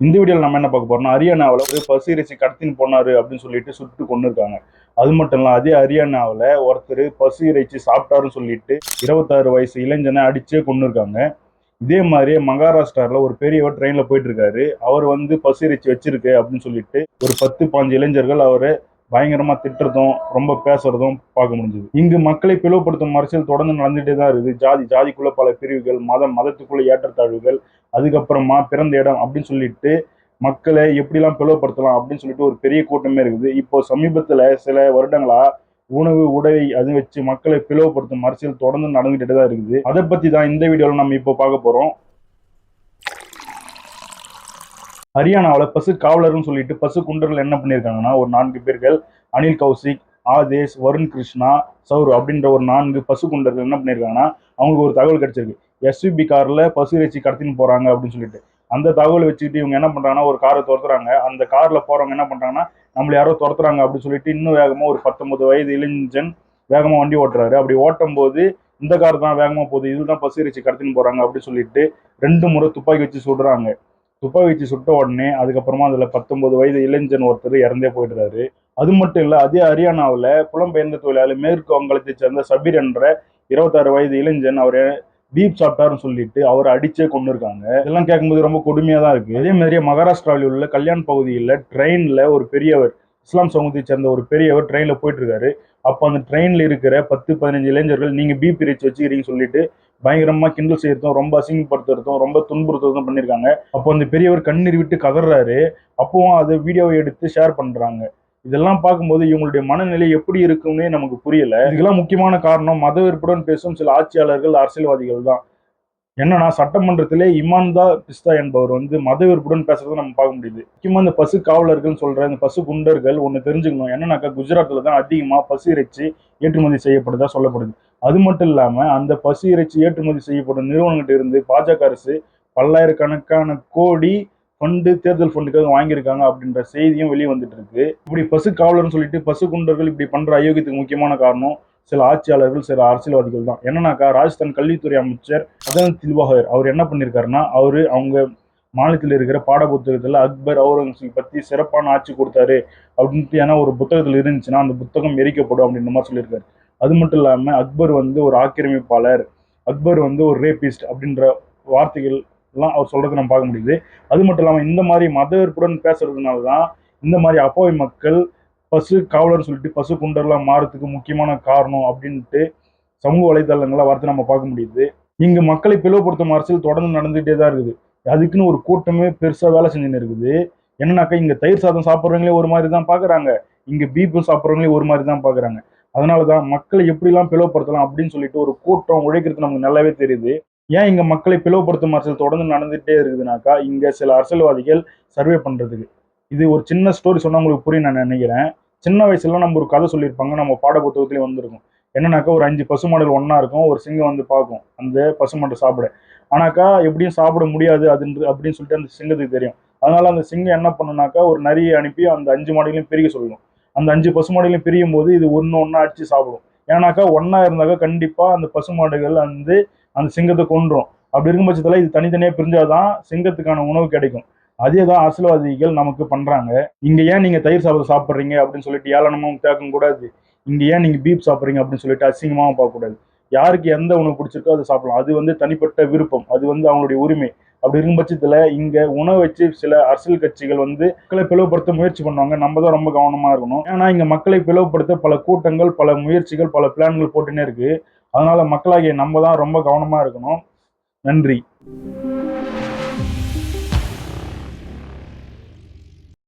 இந்த வீடியோவில் நம்ம என்ன பார்க்க போறோம்னா, ஹரியானாவில் ஒரு பசு இறைச்சி கடத்தின்னு போனாரு அப்படின்னு சொல்லிட்டு சுட்டு கொண்டு இருக்காங்க. அது மட்டும் இல்ல, அதே ஹரியானாவில் ஒருத்தர் பசு இறைச்சி சாப்பிட்டாருன்னு சொல்லிட்டு 26 வயசு இளைஞனை அடிச்சே கொண்டு இருக்காங்க. இதே மாதிரி மகாராஷ்டிரால ஒரு பெரியவர் ட்ரெயின்ல போயிட்டு இருக்காரு. அவர் பசு இறைச்சி வச்சிருக்கு அப்படின்னு சொல்லிட்டு ஒரு 10-15 இளைஞர்கள் அவரை பயங்கரமா திட்டுறதும் ரொம்ப பேசுறதும் பார்க்க முடிஞ்சது. இங்கு மக்களை பிளவுபடுத்தும் அரசியல் தொடர்ந்து நடந்துட்டே தான் இருக்குது. ஜாதிக்குள்ள பல பிரிவுகள், மதத்துக்குள்ள ஏற்றத்தாழ்வுகள், அதுக்கப்புறமா பிறந்த இடம் அப்படின்னு சொல்லிட்டு மக்களை எப்படிலாம் பிளவுபடுத்தலாம் அப்படின்னு சொல்லிட்டு ஒரு பெரிய கூட்டமே இருக்குது. இப்போ சமீபத்துல சில வருடங்களா உணவு, உடை அது வச்சு மக்களை பிளவுபடுத்தும் அரசியல் தொடர்ந்து நடந்துகிட்டே தான் இருக்குது. அதை பத்தி தான் இந்த வீடியோல நம்ம இப்போ பார்க்க போறோம். ஹரியானாவில் பசு காவலர்னு சொல்லிட்டு பசு குண்டர்கள் என்ன பண்ணியிருக்காங்கன்னா, ஒரு 4 பேர்கள் அனில் கௌசிக், ஆதேஷ், வருண் கிருஷ்ணா, சௌரு அப்படின்ற ஒரு 4 பசு குண்டர்கள் என்ன பண்ணியிருக்காங்கன்னா, அவங்களுக்கு ஒரு தகவல் கிடைச்சிருக்கு. எஸ்யூபி கார்ல பசு இறைச்சி கடத்தின்னு போறாங்க அப்படின்னு சொல்லிட்டு. அந்த தகவலை வச்சுக்கிட்டு இவங்க என்ன பண்றாங்கன்னா, ஒரு காரை துரத்துறாங்க. அந்த கார்ல போறவங்க என்ன பண்றாங்கன்னா, நம்மள யாரோ துரத்துறாங்க அப்படின்னு சொல்லிட்டு இன்னும் வேகமா ஒரு 19 வயது இளைஞன் வேகமா வண்டி ஓட்டுறாரு. அப்படி ஓட்டும் போது இந்த கார் தான் வேகமா போகுது, இதுதான் பசு இறைச்சி கடத்தின்னு போறாங்க அப்படின்னு சொல்லிட்டு 2 முறை துப்பாக்கி வச்சு சுடுறாங்க. துப்பாக்கி வச்சு சுட்ட உடனே அதுக்கப்புறமா அதுல 19 வயது இளைஞன் ஒருத்தர் இறந்தே போயிடுறாரு. அது மட்டும் இல்ல, அதே ஹரியானாவில் புலம்பெயர்ந்த தொழிலாளி மேற்கு வங்காளத்தை சேர்ந்த சபீர் என்ற 26 வயது இளைஞன் அவரை பீப் சாப்பிட்டாருன்னு சொல்லிட்டு அவரை அடிச்சே கொண்டு இருக்காங்க. இதெல்லாம் கேட்கும்போது ரொம்ப கொடுமையா தான் இருக்கு. அதே மாதிரியே மகாராஷ்டிராவில் உள்ள கல்யாண் பகுதியில் ட்ரெயின்ல ஒரு பெரியவர், இஸ்லாம் சமூகத்தை சேர்ந்த ஒரு பெரியவர் ட்ரெயின்ல போயிட்டு இருக்காரு. அப்போ அந்த ட்ரெயின்ல இருக்கிற 10-15 இளைஞர்கள் நீங்க பீப் இறைச்சி வச்சுக்கிறீங்கன்னு சொல்லிட்டு பயங்கரமா கிண்டல் செய்யறதும், ரொம்ப அசிங்கப்படுத்துறதும், ரொம்ப துன்புறுத்துறதும் பண்ணிருக்காங்க. அப்போ அந்த பெரியவர் கண்ணீர் விட்டு கதறாரு. அப்பவும் அதை வீடியோவை எடுத்து ஷேர் பண்றாங்க. இதெல்லாம் பார்க்கும்போது இவங்களுடைய மனநிலை எப்படி இருக்கும்னே நமக்கு புரியல. இதுக்கெல்லாம் முக்கியமான காரணம் மத வெறுப்புடன் பேசும் சில ஆட்சியாளர்கள், அரசியல்வாதிகள் தான். என்னன்னா, சட்டமன்றத்திலே இமான்தா பிஸ்தா என்பவர் மத வெறுப்புடன் பேசுறதை நம்ம பார்க்க முடியுது. முக்கியமா இந்த பசு காவலர்கள் சொல்ற இந்த பசு குண்டர்கள் ஒண்ணு தெரிஞ்சுக்கணும். என்னன்னாக்கா, குஜராத்ல தான் அதிகமா பசு இறைச்சி ஏற்றுமதி செய்யப்படுதா சொல்லப்படுது. அது மட்டும் இல்லாம அந்த பசு இறைச்சி ஏற்றுமதி செய்யப்படும் நிறுவனங்கிட்ட இருந்து பாஜக அரசு பல்லாயிரக்கணக்கான கோடி தேர்தல் ஃபண்டுக்காக வாங்கியிருக்காங்க அப்படின்ற செய்தியும் வெளியே வந்துட்டு இருக்கு. இப்படி பசு காவலர்னு சொல்லிட்டு பசு குண்டர்கள் இப்படி பண்ற அயோக்கியத்துக்கு முக்கியமான காரணம் சில ஆட்சியாளர்கள், சில அரசியல்வாதிகள் தான். என்னன்னாக்கா, ராஜஸ்தான் கல்வித்துறை அமைச்சர் அதன் தில்வாகர் அவர் என்ன பண்ணியிருக்காருன்னா, அவங்க மாநிலத்தில் இருக்கிற பாட புத்தகத்துல அக்பர், அவுரங்கசீப் பத்தி சிறப்பான ஆட்சி கொடுத்தாரு அப்படின்ட்டு ஏன்னா ஒரு புத்தகத்தில் இருந்துச்சுன்னா அந்த புத்தகம் எரிக்கப்படும் அப்படின்ற மாதிரி சொல்லியிருக்காரு. அது மட்டும் இல்லாம அக்பர் ஒரு ஆக்கிரமிப்பாளர், அக்பர் ஒரு ரேபிஸ்ட் அப்படின்ற வார்த்தைகள் எல்லாம் அவர் சொல்றதை நம்ம பார்க்க முடியுது. அது மட்டும் இல்லாம இந்த மாதிரி மத வெறுப்புடன் பேசுறதுனாலதான் இந்த மாதிரி அப்பாவி மக்கள் பசு காவலர்னு சொல்லிட்டு பசு குண்டர்லாம் மாறதுக்கு முக்கியமான காரணம் அப்படின்ட்டு சமூக வலைதளங்களை வார்த்தை நம்ம பார்க்க முடியுது. இங்கு மக்களை பிளவுபடுத்தும் அரசியல் தொடர்ந்து நடந்துகிட்டே தான் இருக்குது. அதுக்குன்னு ஒரு கூட்டமே பெருசா வேலை செஞ்சுன்னு இருக்குது. என்னன்னாக்கா, இங்க தயிர் சாதம் சாப்பிட்றவங்களே ஒரு மாதிரி தான் பாக்குறாங்க, இங்க பீப்பும் சாப்பிட்றவங்களே ஒரு மாதிரி தான் பாக்குறாங்க. அதனாலதான் மக்களை எப்படிலாம் பிளவுபடுத்தலாம் அப்படின்னு சொல்லிட்டு ஒரு கூட்டம் உழைக்கிறது நமக்கு நல்லாவே தெரியுது. ஏன் இங்க மக்களை பிளவுபடுத்தும் அரசியல் தொடர்ந்து நடந்துகிட்டே இருக்குதுனாக்கா, இங்க சில அரசியல்வாதிகள் சர்வே பண்றதுக்கு. இது ஒரு சின்ன ஸ்டோரி சொன்னா உங்களுக்கு புரியும் நான் நினைக்கிறேன். சின்ன வயசுல நம்ம ஒரு கதை சொல்லியிருப்பாங்க, நம்ம பாட புத்தகத்திலேயே வந்திருக்கும். என்னன்னாக்கா, ஒரு 5 பசுமாடுகள் ஒன்னா இருக்கும், ஒரு சிங்கம் பார்க்கும் அந்த பசுமாட்டை சாப்பிட. ஆனாக்கா எப்படியும் சாப்பிட முடியாது அப்படின்னு சொல்லிட்டு அந்த சிங்கத்துக்கு தெரியும். அதனால அந்த சிங்கம் என்ன பண்ணுனாக்கா, ஒரு நரியை அனுப்பி அந்த 5 மாடுகளையும் பிரிக்க சொல்லணும். அந்த 5 பசுமாடுகளையும் பிரியும் போது இது ஒன்னா அடிச்சு சாப்பிடும். ஏன்னாக்கா ஒன்னா இருந்தாக்கா கண்டிப்பா அந்த பசுமாடுகள் அந்த சிங்கத்தை கொன்றும். அப்படி இருக்கும் பட்சத்துல இது தனித்தனியா பிரிஞ்சாதான் சிங்கத்துக்கான உணவு கிடைக்கும். அதேதான் அரசியல்வாதிகள் நமக்கு பண்றாங்க. இங்க ஏன் நீங்க தயிர் சாதம் சாப்பிட்றீங்க அப்படின்னு சொல்லிட்டு ஏளனமும் கேட்க கூடாது. இங்க ஏன் நீங்க பீப் சாப்பிட்றீங்க அப்படின்னு சொல்லிட்டு அசிங்கமாவும் பார்க்க கூடாது. யாருக்கு எந்த உணவு பிடிச்சிருக்கோ அதை சாப்பிடலாம். அது தனிப்பட்ட விருப்பம், அது அவங்களுடைய உரிமை. அப்படி இருக்கும் பட்சத்துல இங்க உணவு வச்சு சில அரசியல் கட்சிகள் மக்களை பிளவுபடுத்த முயற்சி பண்ணுவாங்க. நம்ம தான் ரொம்ப கவனமா இருக்கணும். ஏன்னா இங்க மக்களை பிளவுபடுத்த பல கூட்டங்கள், பல முயற்சிகள், பல பிளான்கள் போட்டுன்னே இருக்கு. அதனால மக்களாகிய நம்ம தான் ரொம்ப கவனமா இருக்கணும். நன்றி.